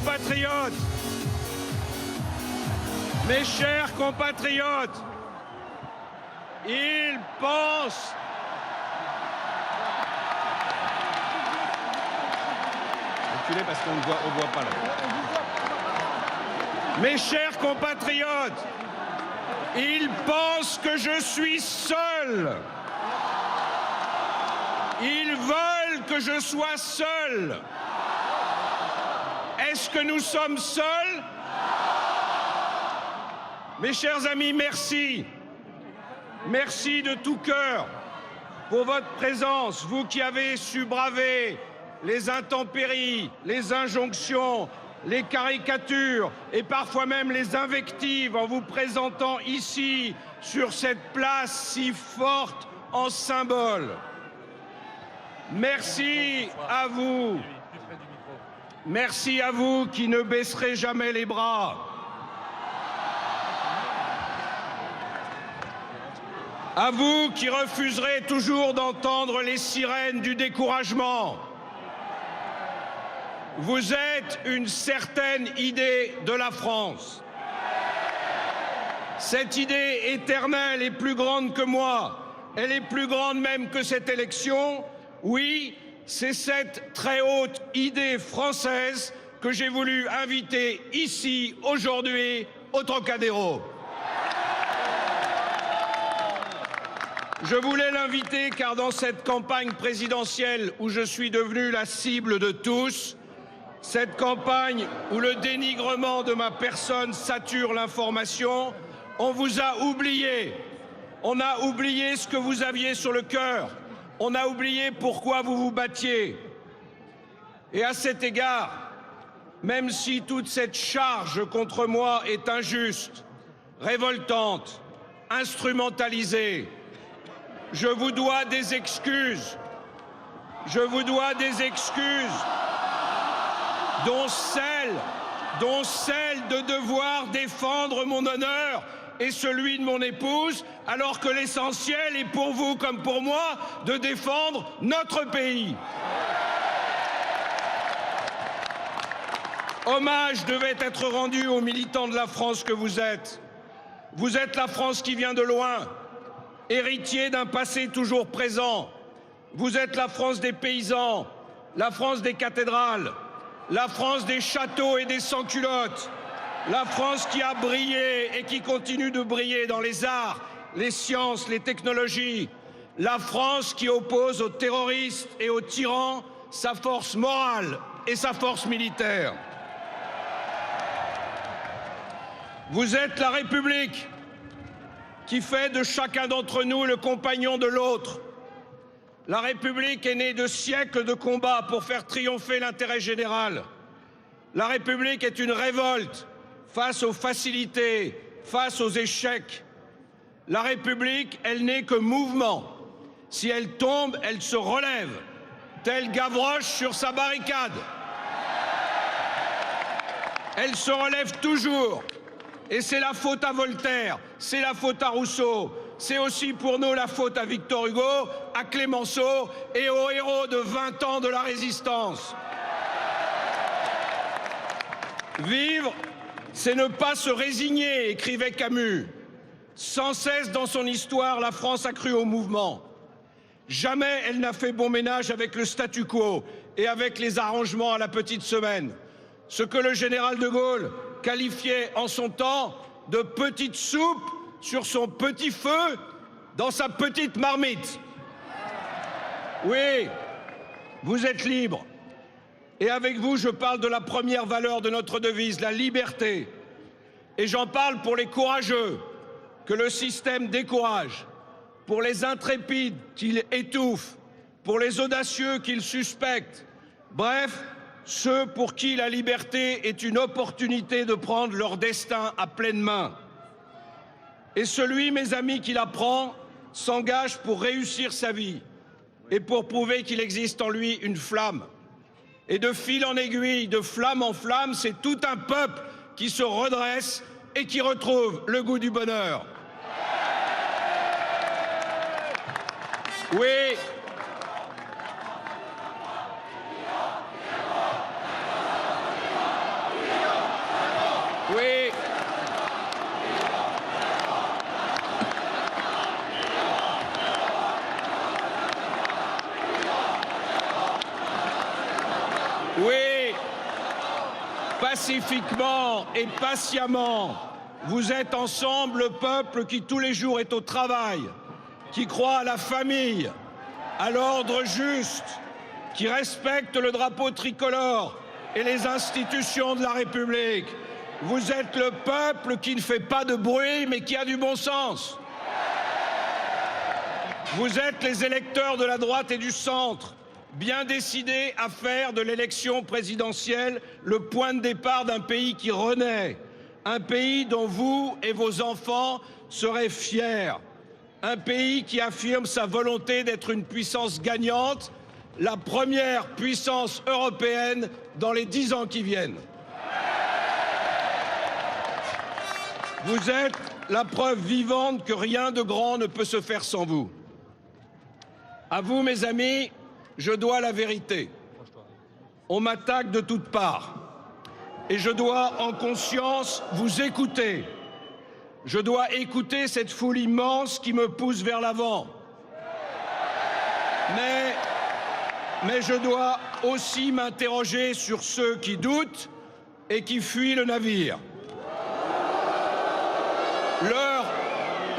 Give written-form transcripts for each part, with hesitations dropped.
compatriotes, mes chers compatriotes, ils pensent... Reculez parce qu'on ne voit pas là. Mes chers compatriotes, ils pensent que je suis seul. Ils veulent que je sois seul. Est-ce que nous sommes seuls? Mes chers amis, merci. Merci de tout cœur pour votre présence, vous qui avez su braver les intempéries, les injonctions, les caricatures et parfois même les invectives en vous présentant ici, sur cette place si forte en symbole. Merci à vous. Merci à vous qui ne baisserez jamais les bras. À vous qui refuserez toujours d'entendre les sirènes du découragement. Vous êtes une certaine idée de la France. Cette idée éternelle est plus grande que moi. Elle est plus grande même que cette élection. Oui, c'est cette très haute idée française que j'ai voulu inviter ici, aujourd'hui, au Trocadéro. Je voulais l'inviter car dans cette campagne présidentielle où je suis devenu la cible de tous, cette campagne où le dénigrement de ma personne sature l'information, on vous a oublié. On a oublié ce que vous aviez sur le cœur. On a oublié pourquoi vous vous battiez. Et à cet égard, même si toute cette charge contre moi est injuste, révoltante, instrumentalisée, je vous dois des excuses. Je vous dois des excuses, dont celle de devoir défendre mon honneur et celui de mon épouse, alors que l'essentiel est pour vous comme pour moi de défendre notre pays. Hommage devait être rendu aux militants de la France que vous êtes. Vous êtes la France qui vient de loin, héritier d'un passé toujours présent. Vous êtes la France des paysans, la France des cathédrales, la France des châteaux et des sans-culottes, la France qui a brillé et qui continue de briller dans les arts, les sciences, les technologies, la France qui oppose aux terroristes et aux tyrans sa force morale et sa force militaire. Vous êtes la République qui fait de chacun d'entre nous le compagnon de l'autre. La République est née de siècles de combats pour faire triompher l'intérêt général. La République est une révolte face aux facilités, face aux échecs. La République, elle n'est que mouvement. Si elle tombe, elle se relève, tel Gavroche sur sa barricade. Elle se relève toujours. Et c'est la faute à Voltaire, c'est la faute à Rousseau, c'est aussi pour nous la faute à Victor Hugo, à Clémenceau et aux héros de 20 ans de la Résistance. Vivre, c'est ne pas se résigner, écrivait Camus. Sans cesse dans son histoire, la France a cru au mouvement. Jamais elle n'a fait bon ménage avec le statu quo et avec les arrangements à la petite semaine. Ce que le général de Gaulle qualifiait en son temps de petite soupe sur son petit feu dans sa petite marmite. Oui, vous êtes libre. Et avec vous, je parle de la première valeur de notre devise, la liberté. Et j'en parle pour les courageux que le système décourage, pour les intrépides qu'il étouffe, pour les audacieux qu'il suspecte. Bref, ceux pour qui la liberté est une opportunité de prendre leur destin à pleine main. Et celui, mes amis, qui la prend, s'engage pour réussir sa vie et pour prouver qu'il existe en lui une flamme. Et de fil en aiguille, de flamme en flamme, c'est tout un peuple qui se redresse et qui retrouve le goût du bonheur. Oui. Oui, pacifiquement et patiemment, vous êtes ensemble le peuple qui tous les jours est au travail, qui croit à la famille, à l'ordre juste, qui respecte le drapeau tricolore et les institutions de la République. Vous êtes le peuple qui ne fait pas de bruit, mais qui a du bon sens. Vous êtes les électeurs de la droite et du centre, bien décidés à faire de l'élection présidentielle le point de départ d'un pays qui renaît, un pays dont vous et vos enfants seraient fiers, un pays qui affirme sa volonté d'être une puissance gagnante, la première puissance européenne dans les 10 ans qui viennent. Vous êtes la preuve vivante que rien de grand ne peut se faire sans vous. À vous, mes amis, je dois la vérité. On m'attaque de toutes parts. Et je dois, en conscience, vous écouter. Je dois écouter cette foule immense qui me pousse vers l'avant. Mais je dois aussi m'interroger sur ceux qui doutent et qui fuient le navire.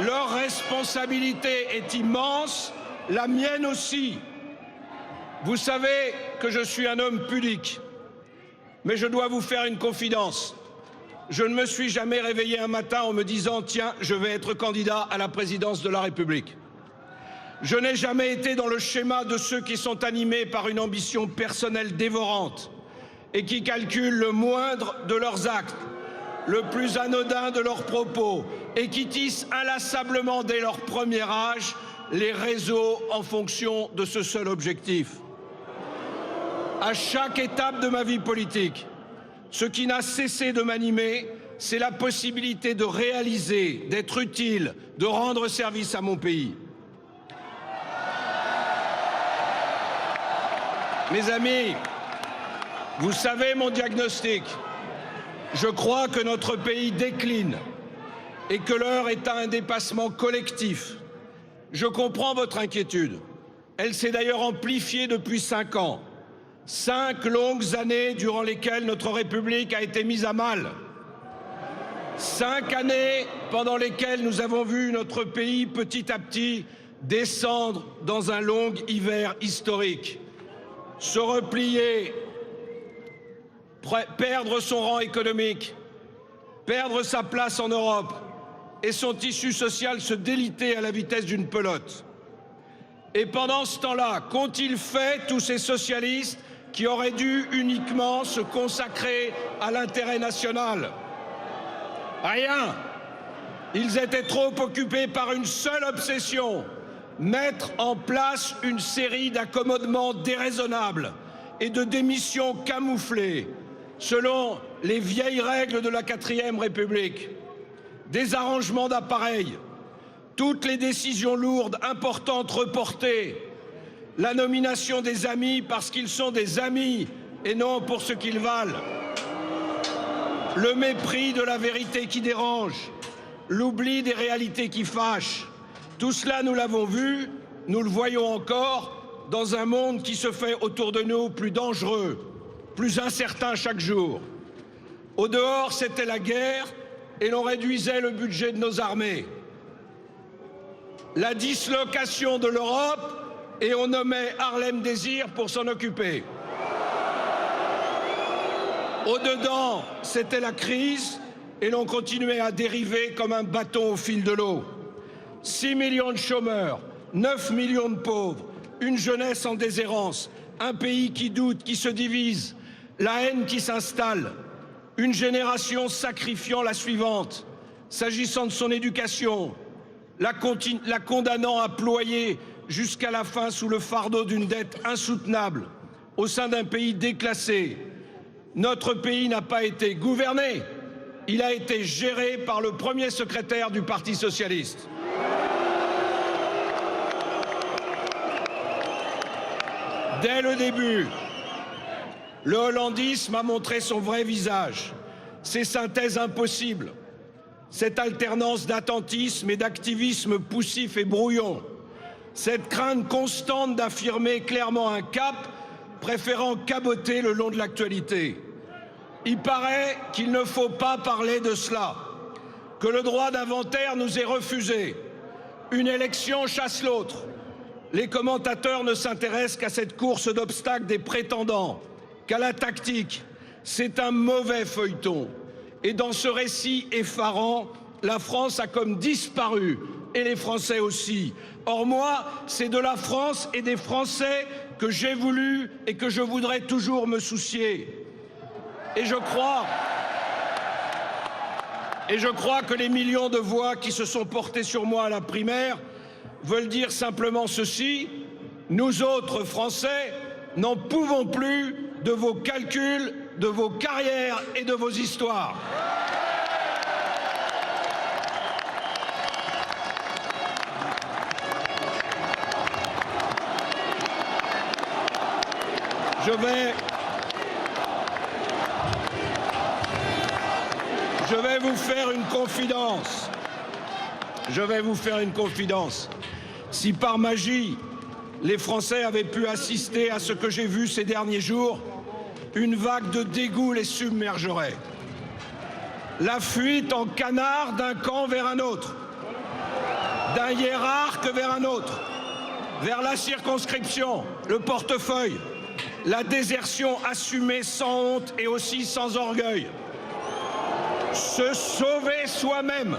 Leur responsabilité est immense, la mienne aussi. Vous savez que je suis un homme pudique, mais je dois vous faire une confidence. Je ne me suis jamais réveillé un matin en me disant « Tiens, je vais être candidat à la présidence de la République ». Je n'ai jamais été dans le schéma de ceux qui sont animés par une ambition personnelle dévorante et qui calculent le moindre de leurs actes, le plus anodin de leurs propos et qui tissent inlassablement dès leur premier âge les réseaux en fonction de ce seul objectif. À chaque étape de ma vie politique, ce qui n'a cessé de m'animer, c'est la possibilité de réaliser, d'être utile, de rendre service à mon pays. Mes amis, vous savez mon diagnostic. Je crois que notre pays décline et que l'heure est à un dépassement collectif. Je comprends votre inquiétude. Elle s'est d'ailleurs amplifiée depuis 5 ans. 5 longues années durant lesquelles notre République a été mise à mal. 5 années pendant lesquelles nous avons vu notre pays petit à petit descendre dans un long hiver historique, se replier, perdre son rang économique, perdre sa place en Europe et son tissu social se déliter à la vitesse d'une pelote. Et pendant ce temps-là, qu'ont-ils fait tous ces socialistes qui auraient dû uniquement se consacrer à l'intérêt national? Rien. Ils étaient trop occupés par une seule obsession, mettre en place une série d'accommodements déraisonnables et de démissions camouflées, selon les vieilles règles de la 4e République. Des arrangements d'appareils, toutes les décisions lourdes, importantes, reportées, la nomination des amis parce qu'ils sont des amis et non pour ce qu'ils valent, le mépris de la vérité qui dérange, l'oubli des réalités qui fâchent. Tout cela, nous l'avons vu, nous le voyons encore, dans un monde qui se fait autour de nous plus dangereux, plus incertain chaque jour. Au dehors, c'était la guerre et l'on réduisait le budget de nos armées. La dislocation de l'Europe et on nommait Harlem Désir pour s'en occuper. Au-dedans, c'était la crise et l'on continuait à dériver comme un bâton au fil de l'eau. 6 millions de chômeurs, 9 millions de pauvres, une jeunesse en déshérence, un pays qui doute, qui se divise, la haine qui s'installe, une génération sacrifiant la suivante, s'agissant de son éducation, la condamnant à ployer jusqu'à la fin sous le fardeau d'une dette insoutenable au sein d'un pays déclassé. Notre pays n'a pas été gouverné, il a été géré par le premier secrétaire du Parti socialiste. Dès le début, le hollandisme a montré son vrai visage, ses synthèses impossibles, cette alternance d'attentisme et d'activisme poussif et brouillon, cette crainte constante d'affirmer clairement un cap préférant caboter le long de l'actualité. Il paraît qu'il ne faut pas parler de cela, que le droit d'inventaire nous est refusé. Une élection chasse l'autre. Les commentateurs ne s'intéressent qu'à cette course d'obstacles des prétendants, qu'à la tactique. C'est un mauvais feuilleton. Et dans ce récit effarant, la France a comme disparu, et les Français aussi. Or moi, c'est de la France et des Français que j'ai voulu et que je voudrais toujours me soucier. Et je crois que les millions de voix qui se sont portées sur moi à la primaire veulent dire simplement ceci: nous autres Français n'en pouvons plus de vos calculs, de vos carrières et de vos histoires. Je vais vous faire une confidence. Si par magie, les Français avaient pu assister à ce que j'ai vu ces derniers jours, une vague de dégoût les submergerait. La fuite en canard d'un camp vers un autre, d'un hiérarque vers un autre, vers la circonscription, le portefeuille, la désertion assumée sans honte et aussi sans orgueil. Se sauver soi-même.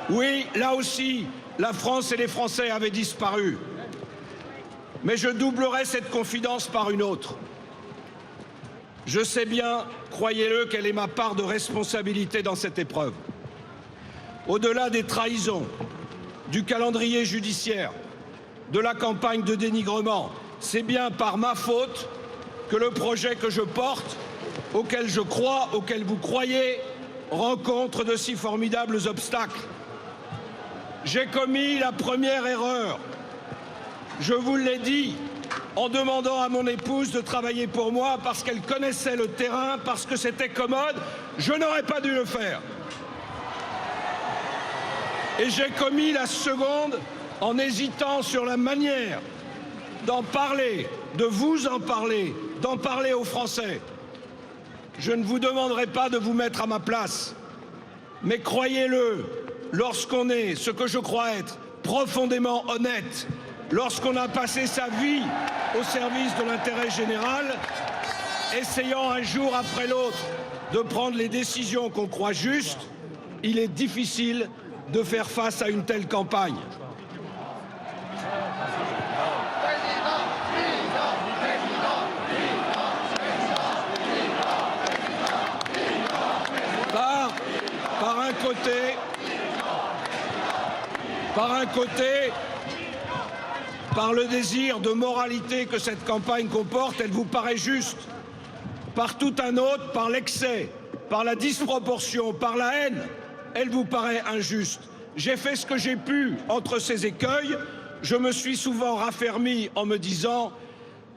Oui, là aussi, la France et les Français avaient disparu. Mais je doublerai cette confidence par une autre. Je sais bien, croyez-le, quelle est ma part de responsabilité dans cette épreuve. Au-delà des trahisons, du calendrier judiciaire, de la campagne de dénigrement, c'est bien par ma faute que le projet que je porte, auquel je crois, auquel vous croyez, rencontre de si formidables obstacles. J'ai commis la première erreur. Je vous l'ai dit, en demandant à mon épouse de travailler pour moi parce qu'elle connaissait le terrain, parce que c'était commode, je n'aurais pas dû le faire. Et j'ai commis la seconde en hésitant sur la manière d'en parler, de vous en parler, d'en parler aux Français. Je ne vous demanderai pas de vous mettre à ma place, mais croyez-le, lorsqu'on est ce que je crois être profondément honnête, lorsqu'on a passé sa vie au service de l'intérêt général, essayant un jour après l'autre de prendre les décisions qu'on croit justes, il est difficile de faire face à une telle campagne. Par le désir de moralité que cette campagne comporte, elle vous paraît juste. Par tout un autre, par l'excès, par la disproportion, par la haine, elle vous paraît injuste. J'ai fait ce que j'ai pu entre ces écueils. Je me suis souvent raffermi en me disant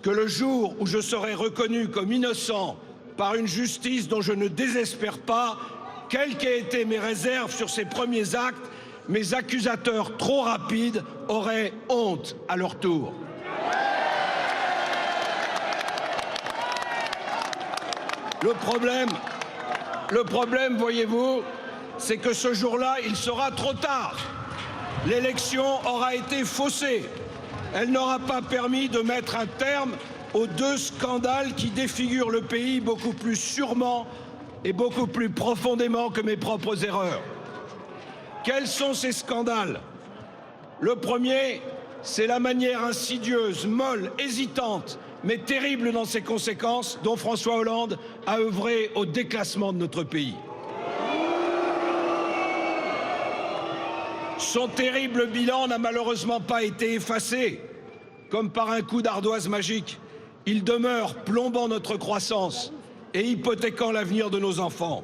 que le jour où je serai reconnu comme innocent par une justice dont je ne désespère pas, quelles qu'aient été mes réserves sur ces premiers actes, mes accusateurs trop rapides auraient honte à leur tour. Le problème, voyez-vous, c'est que ce jour-là, il sera trop tard. L'élection aura été faussée. Elle n'aura pas permis de mettre un terme aux deux scandales qui défigurent le pays beaucoup plus sûrement et beaucoup plus profondément que mes propres erreurs. Quels sont ces scandales? Le premier, c'est la manière insidieuse, molle, hésitante, mais terrible dans ses conséquences, dont François Hollande a œuvré au déclassement de notre pays. Son terrible bilan n'a malheureusement pas été effacé, comme par un coup d'ardoise magique. Il demeure plombant notre croissance et hypothéquant l'avenir de nos enfants.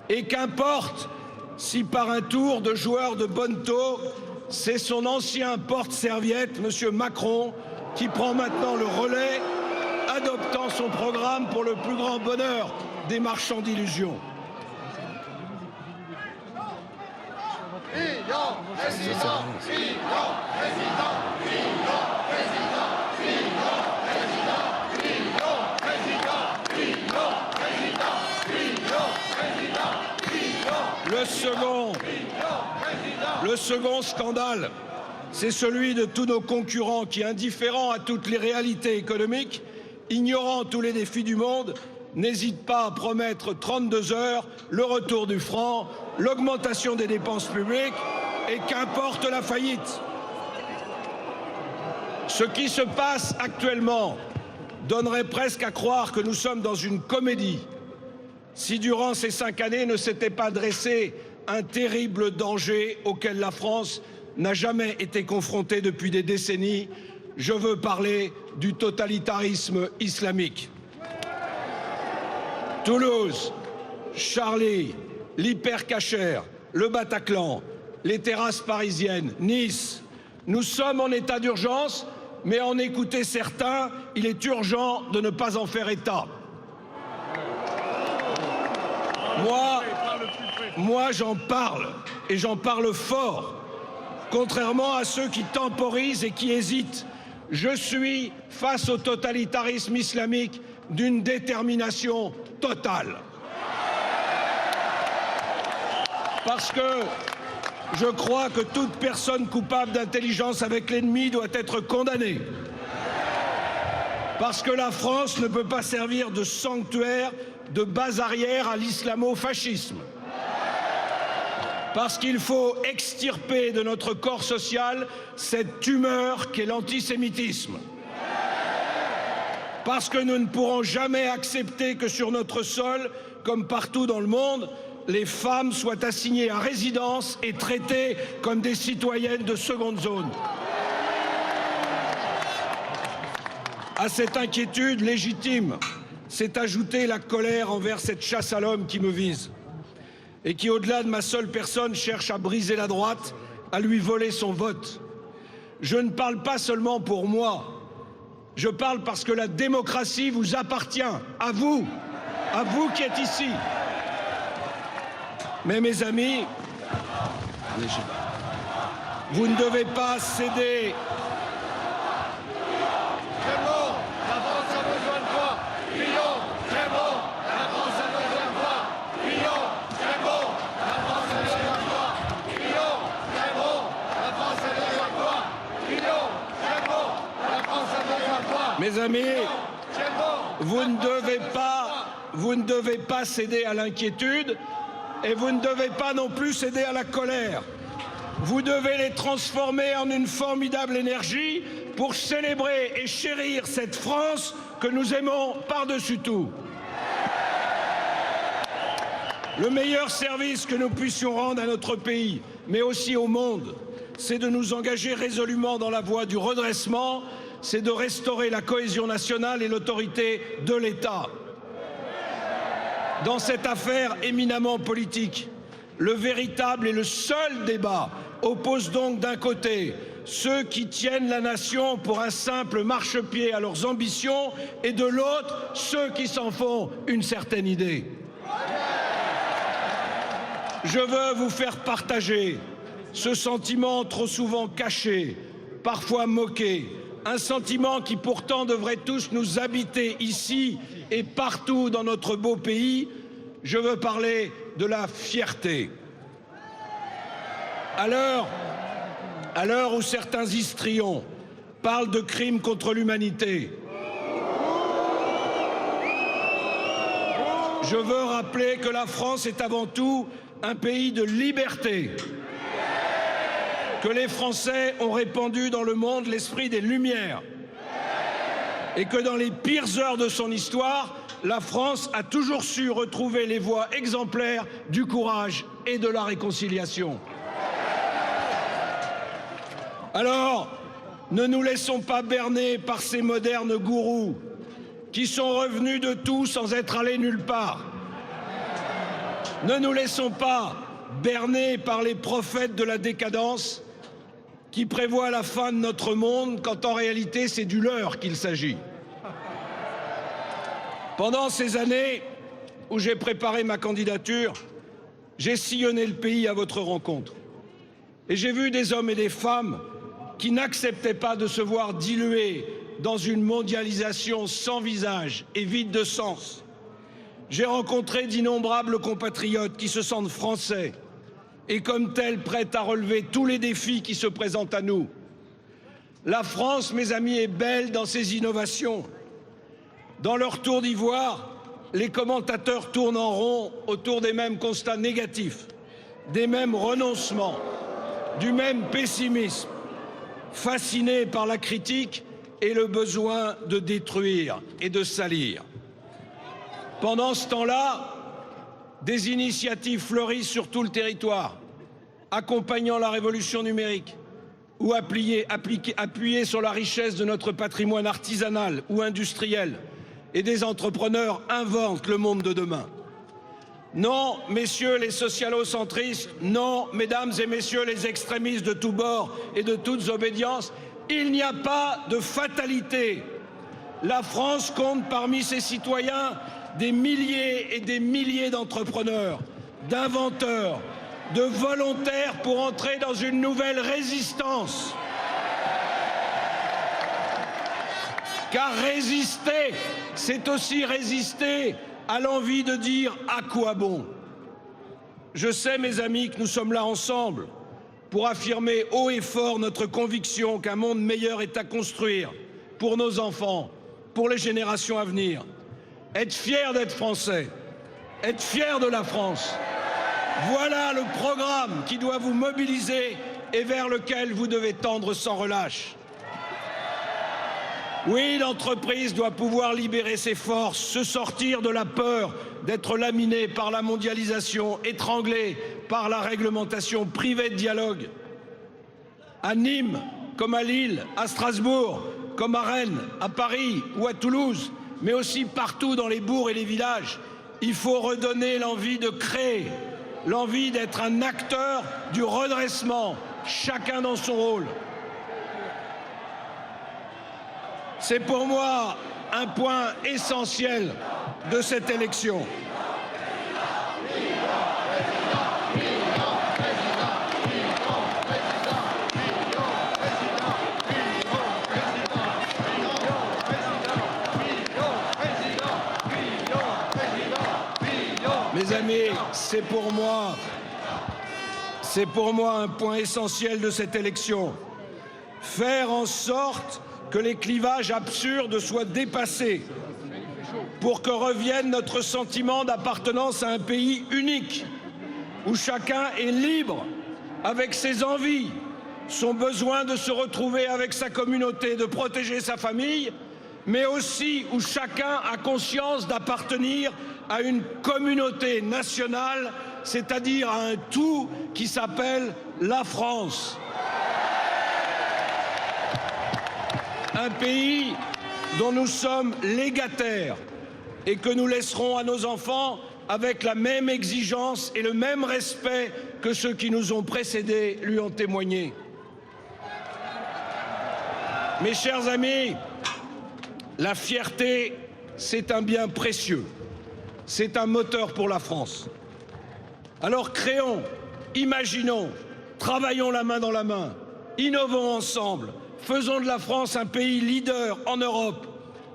Et qu'importe si par un tour de joueur de bonneteau, c'est son ancien porte-serviette, M. Macron, qui prend maintenant le relais, adoptant son programme pour le plus grand bonheur des marchands d'illusions. second scandale, c'est celui de tous nos concurrents qui, indifférents à toutes les réalités économiques, ignorant tous les défis du monde, n'hésitent pas à promettre 32 heures, le retour du franc, l'augmentation des dépenses publiques et qu'importe la faillite. Ce qui se passe actuellement donnerait presque à croire que nous sommes dans une comédie. Si durant ces 5 années ne s'était pas dressé un terrible danger auquel la France n'a jamais été confrontée depuis des décennies, je veux parler du totalitarisme islamique. Toulouse, Charlie, l'hypercacher, le Bataclan, les terrasses parisiennes, Nice. Nous sommes en état d'urgence, mais en écouter certains, il est urgent de ne pas en faire état. Moi, j'en parle, et j'en parle fort. Contrairement à ceux qui temporisent et qui hésitent, je suis, face au totalitarisme islamique, d'une détermination totale. Parce que je crois que toute personne coupable d'intelligence avec l'ennemi doit être condamnée. Parce que la France ne peut pas servir de sanctuaire, de base arrière à l'islamo-fascisme. Parce qu'il faut extirper de notre corps social cette tumeur qu'est l'antisémitisme. Parce que nous ne pourrons jamais accepter que sur notre sol, comme partout dans le monde, les femmes soient assignées à résidence et traitées comme des citoyennes de seconde zone. À cette inquiétude légitime s'est ajoutée la colère envers cette chasse à l'homme qui me vise et qui, au-delà de ma seule personne, cherche à briser la droite, à lui voler son vote. Je ne parle pas seulement pour moi, je parle parce que la démocratie vous appartient, à vous qui êtes ici. Mais mes amis, vous ne devez pas céder. Très bon, la France a besoin de toi. Fillon, très bon, la France a besoin de toi. Fillon, très bon, la France a besoin de toi. Fillon, très bon, la France a besoin de toi. Fillon, très bon, la France a besoin de toi. Mes amis, vous ne devez pas céder à l'inquiétude. Et vous ne devez pas non plus céder à la colère. Vous devez les transformer en une formidable énergie pour célébrer et chérir cette France que nous aimons par-dessus tout. Le meilleur service que nous puissions rendre à notre pays, mais aussi au monde, c'est de nous engager résolument dans la voie du redressement, c'est de restaurer la cohésion nationale et l'autorité de l'État. Dans cette affaire éminemment politique, le véritable et le seul débat oppose donc d'un côté ceux qui tiennent la nation pour un simple marchepied à leurs ambitions et de l'autre ceux qui s'en font une certaine idée. Je veux vous faire partager ce sentiment trop souvent caché, parfois moqué, un sentiment qui pourtant devrait tous nous habiter ici et partout dans notre beau pays. Je veux parler de la fierté. À l'heure où certains histrions parlent de crimes contre l'humanité, je veux rappeler que la France est avant tout un pays de liberté, que les Français ont répandu dans le monde l'esprit des Lumières et que dans les pires heures de son histoire, la France a toujours su retrouver les voies exemplaires du courage et de la réconciliation. Alors, ne nous laissons pas berner par ces modernes gourous qui sont revenus de tout sans être allés nulle part. Ne nous laissons pas berner par les prophètes de la décadence qui prévoient la fin de notre monde quand en réalité c'est du leur qu'il s'agit. Pendant ces années où j'ai préparé ma candidature, j'ai sillonné le pays à votre rencontre. Et j'ai vu des hommes et des femmes qui n'acceptaient pas de se voir dilués dans une mondialisation sans visage et vide de sens. J'ai rencontré d'innombrables compatriotes qui se sentent français, et comme telle prête à relever tous les défis qui se présentent à nous. La France, mes amis, est belle dans ses innovations. Dans leur tour d'ivoire, les commentateurs tournent en rond autour des mêmes constats négatifs, des mêmes renoncements, du même pessimisme, fascinés par la critique et le besoin de détruire et de salir. Pendant ce temps-là, des initiatives fleurissent sur tout le territoire, accompagnant la révolution numérique ou appuyées sur la richesse de notre patrimoine artisanal ou industriel, et des entrepreneurs inventent le monde de demain. Non, messieurs les socialo-centristes, non, mesdames et messieurs les extrémistes de tous bords et de toutes obédiences, il n'y a pas de fatalité. La France compte parmi ses citoyens des milliers et des milliers d'entrepreneurs, d'inventeurs, de volontaires pour entrer dans une nouvelle résistance. Car résister, c'est aussi résister à l'envie de dire à quoi bon. Je sais, mes amis, que nous sommes là ensemble pour affirmer haut et fort notre conviction qu'un monde meilleur est à construire pour nos enfants, pour les générations à venir. Être fier d'être français, être fier de la France. Voilà le programme qui doit vous mobiliser et vers lequel vous devez tendre sans relâche. Oui, l'entreprise doit pouvoir libérer ses forces, se sortir de la peur d'être laminée par la mondialisation, étranglée par la réglementation, privée de dialogue. À Nîmes, comme à Lille, à Strasbourg, comme à Rennes, à Paris ou à Toulouse, mais aussi partout dans les bourgs et les villages, il faut redonner l'envie de créer, l'envie d'être un acteur du redressement, chacun dans son rôle. C'est pour moi un point essentiel de cette élection. Mes amis, c'est pour moi un point essentiel de cette élection. Faire en sorte que les clivages absurdes soient dépassés pour que revienne notre sentiment d'appartenance à un pays unique où chacun est libre avec ses envies, son besoin de se retrouver avec sa communauté, de protéger sa famille, mais aussi où chacun a conscience d'appartenir à une communauté nationale, c'est-à-dire à un tout qui s'appelle la France. Un pays dont nous sommes légataires et que nous laisserons à nos enfants avec la même exigence et le même respect que ceux qui nous ont précédés lui ont témoigné. Mes chers amis, la fierté, c'est un bien précieux. C'est un moteur pour la France. Alors créons, imaginons, travaillons la main dans la main, innovons ensemble. Faisons de la France un pays leader en Europe,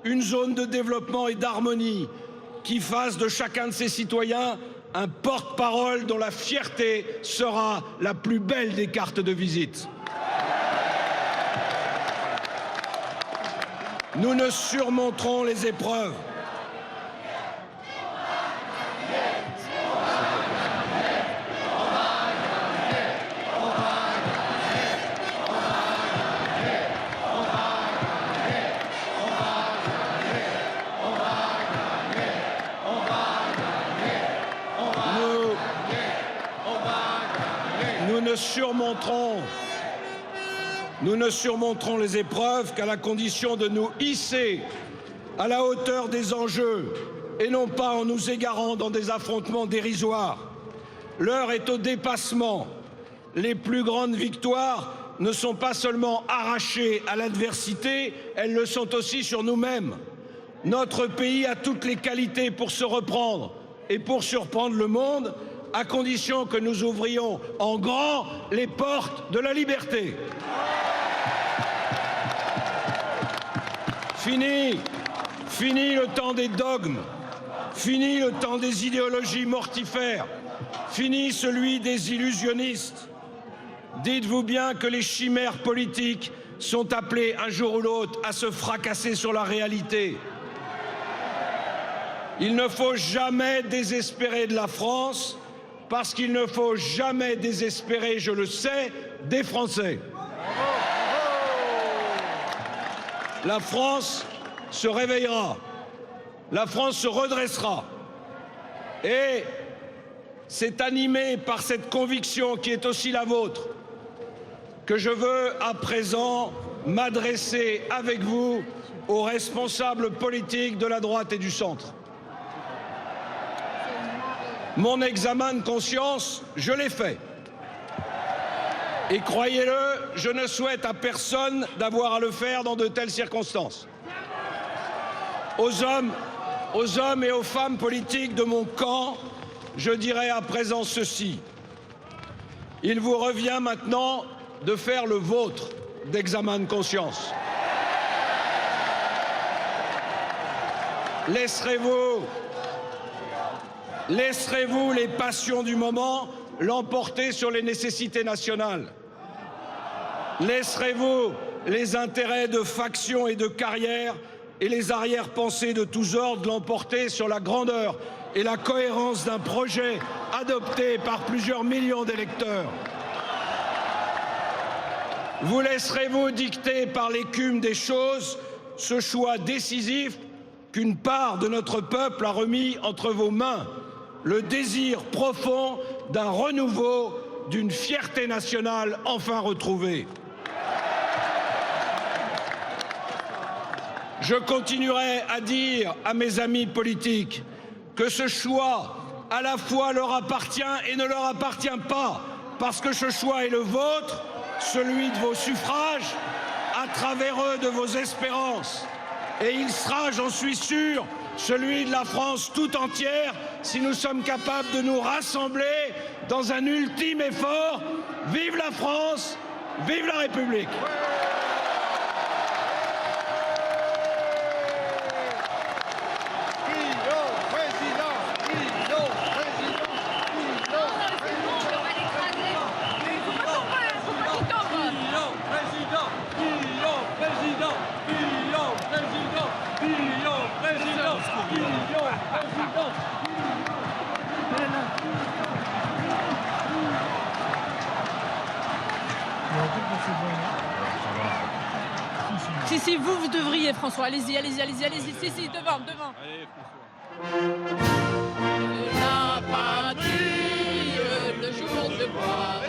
une zone de développement et d'harmonie qui fasse de chacun de ses citoyens un porte-parole dont la fierté sera la plus belle des cartes de visite. Nous ne surmonterons les épreuves. Nous ne surmonterons les épreuves qu'à la condition de nous hisser à la hauteur des enjeux et non pas en nous égarant dans des affrontements dérisoires. L'heure est au dépassement. Les plus grandes victoires ne sont pas seulement arrachées à l'adversité, elles le sont aussi sur nous-mêmes. Notre pays a toutes les qualités pour se reprendre et pour surprendre le monde, à condition que nous ouvrions en grand les portes de la liberté. Fini le temps des dogmes, fini le temps des idéologies mortifères, Fini celui des illusionnistes. Dites-vous bien que les chimères politiques sont appelées un jour ou l'autre à se fracasser sur la réalité. Il ne faut jamais désespérer de la France, parce qu'il ne faut jamais désespérer, je le sais, des Français. La France se réveillera, la France se redressera. Et c'est animé par cette conviction qui est aussi la vôtre que je veux à présent m'adresser avec vous aux responsables politiques de la droite et du centre. Mon examen de conscience, je l'ai fait. Et croyez-le, je ne souhaite à personne d'avoir à le faire dans de telles circonstances. Aux hommes et aux femmes politiques de mon camp, je dirai à présent ceci. Il vous revient maintenant de faire le vôtre d'examen de conscience. Laisserez-vous les passions du moment l'emporter sur les nécessités nationales? Laisserez-vous les intérêts de factions et de carrière et les arrière-pensées de tous ordres l'emporter sur la grandeur et la cohérence d'un projet adopté par plusieurs millions d'électeurs? Vous laisserez-vous dicter par l'écume des choses ce choix décisif qu'une part de notre peuple a remis entre vos mains, le désir profond d'un renouveau, d'une fierté nationale enfin retrouvée? Je continuerai à dire à mes amis politiques que ce choix à la fois leur appartient et ne leur appartient pas, parce que ce choix est le vôtre, celui de vos suffrages, à travers eux de vos espérances. Et il sera, j'en suis sûr, celui de la France tout entière, si nous sommes capables de nous rassembler dans un ultime effort. Vive la France, vive la République! Si, vous devriez, François. Allez-y. Si, devant. Allez, François. La patrie, le jour de gloire.